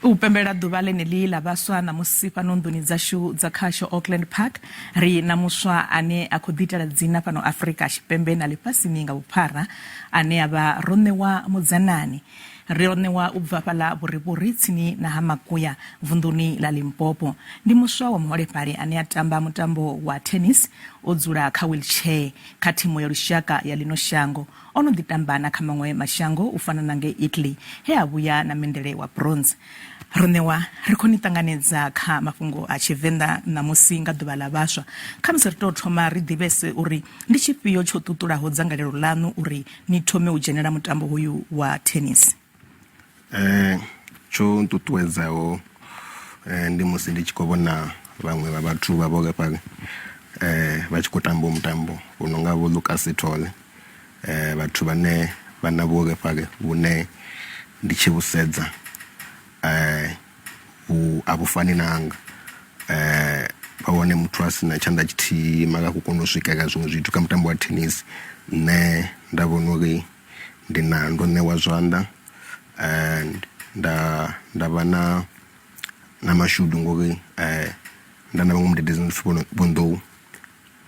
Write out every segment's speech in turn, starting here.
Pembelela duvha ḽeneli ḽa vhaswa namusi fhano nduni dzashu dza khasho Auckland Park ri na muswa ane a khou itela dzina fhano Afrika Tshipembe na lifhasini nga vhuphara ane avha Ronewa Mudzanani. Ronewa u bva fhaḽa vhurivhuri tsini na ha Makuya vunḓuni ḽa Limpopo. Ndi muswa wa muholefhali ane a tamba mutambo wa thenisi o dzula kha wheelchair kha thimu ya lushaka ya lino shango. Ono ḓi tamba na kha maṅwe mashango u fana na ngei Italy he a vhuya na mendele wa bronze. Ronewa ri khou ni ṱanganedza kha mafhungo a Tshivenḓa namusi nga ḓuvha ḽa vhaswa. Kha musi ri tou thoma ri ḓivhese uri ndi tshifhio tsho ṱuṱulaho dzangalelo ḽaṋu uri ni thome u dzhenela mutambo hoyu wa thenisi? Tsho nṱuṱuwedzaho ndi musi ndi tshi khou vhona vhaṅwe vha vhathu vha vhuholefhali vha tshi khou tamba mutambo u no nga vho Lucas Tole, vhathu vhane vha na vhuholefhali vhune ndi tshi vhusedza a vhufani na hanga, vha wane muthu a sina tshanḓa tshithihi mara khou kona u swikelela zwiṅwe zwithu kha mutambo wa thenisi. Nṋe nda vhona uri ndo ṋewa zwanḓa and nda vha na mashudu ngori nda na vhaṅwe mudededzi ndi pfhi vho Nḓou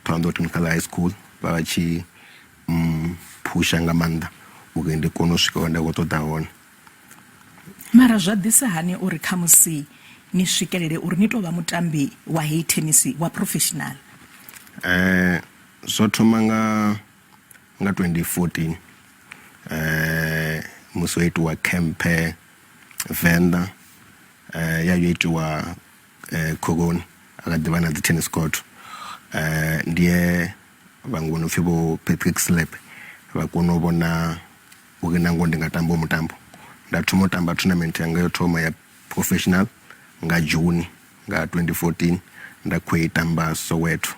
Thohoyanḓou Technical High School vha tshi phusha nga maanḓa uri ndi kone u swika nda khou ṱoḓa hone. Mara zwa ḓisa hani uri kha musi ni swikelele uri ni tou vha mutambi wa hei thenisi wa professional? Zwo thoma nga 2014 musi ho itiwa campe Venḓa ya yo itiwa khou aka ḓivha na dzi tennis court, ndiye vhaṅwe vho no pfhi vho Patrick Slap vha kona u vhona uri nango ndi nga tamba mutambo. Nda thoma u tamba tournament yanga yo thoma ya professional nga June nga 2014 nda khou i tamba Soweto.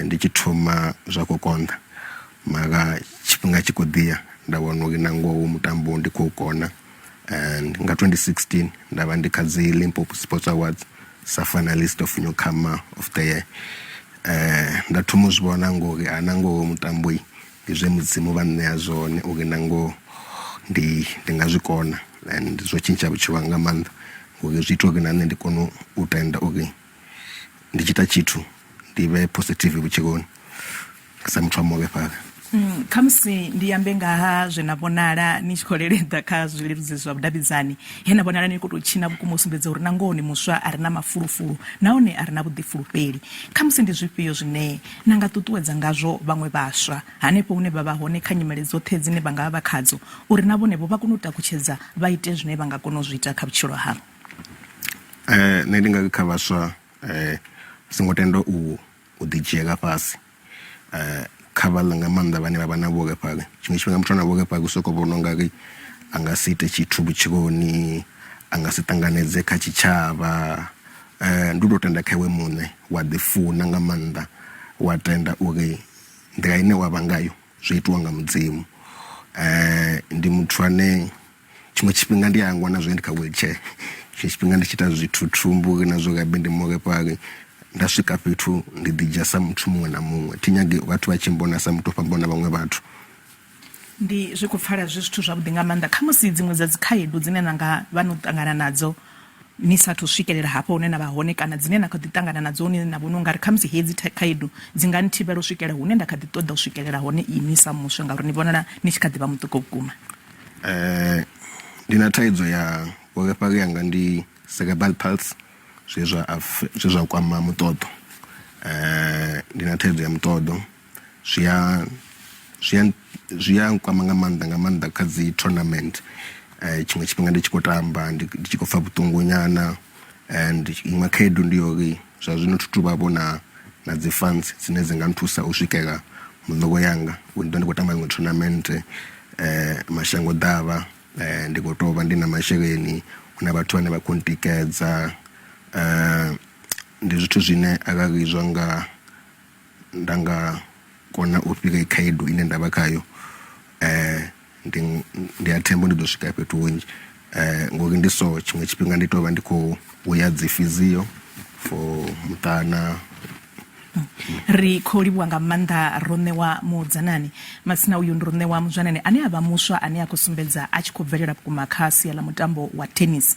Ndi tshi thoma zwa khou konḓa mara tshifhinga tshi khou ḓiya nda vhona uri nango mutambo ndi khou kona, and nga 2016 nda vha ndi kha dzi Limpopo Sports Awards sa finalist of newcomer of the year. Nda thoma u zwi vhona ngori nango mutambo ndi zwe mudzimu vha ṋea zwone uri nango ndi nga zwi kona, and zwo tshintsha vhutshilo nga maanḓa ngori zwi ita uri na nṋe ndi kone u tenda uri ndi tshi ita tshithu ndi vhe positive vhutshiloni sa muthu wa muholefhali. Kha musi ndi ambe nga ha zwe na vhonala ni tshi khou leledza kha zwileludzi zwa vhudavhidzani he na vhonala ni khou tou tshina vhukuma u sumbedza uri nangoho ni muswa a re na mafulufulu nahone a re na vhuḓifulufheli. Kha musi ndi zwifhio zwine na nga ṱuṱuwedza ngazwo vhaṅwe vhaswa hanefho hune vha vha hone kha nyimele dzoṱhe dzine vha nga vha khadzo uri na vhonevho vha kone u takutshedza vha ite zwine vha nga kona u zwi ita kha vhutshilo havho? Nṋe ndi nga kha vhaswa singo tenda u ḓidzhiela fhasi kha vhaḽa nga maanḓa vhane vha vha na vhuholefhali. Tshiṅwe tshifhinga muthu na vhuholefhali u sokou vhona ungari a nga si ite tshithu vhutshiloni, a nga si ṱanganedze kha tshitshavha. Ndi u tou tenda kha iwe muṋe wa ḓifuna nga maanḓa wa tenda uri nḓila ine wa vha ngayo zwo itiwa nga mudzimu. Ndi muthu ane tshiṅwe tshifhinga ndi hangwa na zwo ndi kha wheelchair, tshiṅwe tshifhinga ndi tshi ita zwithu thumbu na zwo gabe ndi muholefhali. Nda swika fhethu ndi ḓidzhia sa muthu muṅwe na muṅwe, thi nyagi vhathu vha tshi mbona sa muthu o fhambana vhaṅwe vhathu. Ndi zwi khou pfala zwi zwithu zwavhuḓi nga maanḓa. Kha musi dziṅwe dza dzi khaedu dzine na nga vha no ṱangana nadzo ni sathu swikelela hafho hune na vha hone kana dzine na kha ḓi ṱangana nadzo hune na vhona ungari kha musi hedzi khaedu dzi nga nthivhela u swikelela hune nda kha ḓi ṱoḓa u swikelela hone ini sa muswa ngauri ni vhonala ni tshi kha ḓi vha muṱuku vhukuma? Ndi na thaidzo ya vhuholefhali yanga ndi cerebral palsy, zwe zwa kwama muṱoḓo. Ndi na thaidzo ya muṱoḓo, zwi ya kwama nga maanḓa kha dzi tournament. Tshiṅwe tshifhinga ndi tshi khou tamba ndi tshi khou pfa vhuṱungu nyana, and iṅwe khaedu ndi uri zwa zwino thu vhavho na dzi funds dzine dzi nga nthusa u swikela muḽogo yanga uri ndi khou tamba iṅwe tournament mashango ḓavha. Ndi khou tou vha ndi na masheleni, hu na vhathu vhane vha khou ntikedza. Ndi zwithu zwine arali nda nga kona u fhira khaedu ine nda vha khayo, ndi a themba ndi ḓo swika fhethu hunzhi ngori ndi so tshiṅwe tshifhinga ndi tou vha ndi khou uya dzi physio for muṱana. Ri khou livhuwa nga maanḓa Ronewa Mudzanani. Masina uyu ndi Ronewa Mudzanani ane a vha muswa ane a khou sumbedza a tshi khou bvelela vhukuma kha sia ḽa mutambo wa thenisi.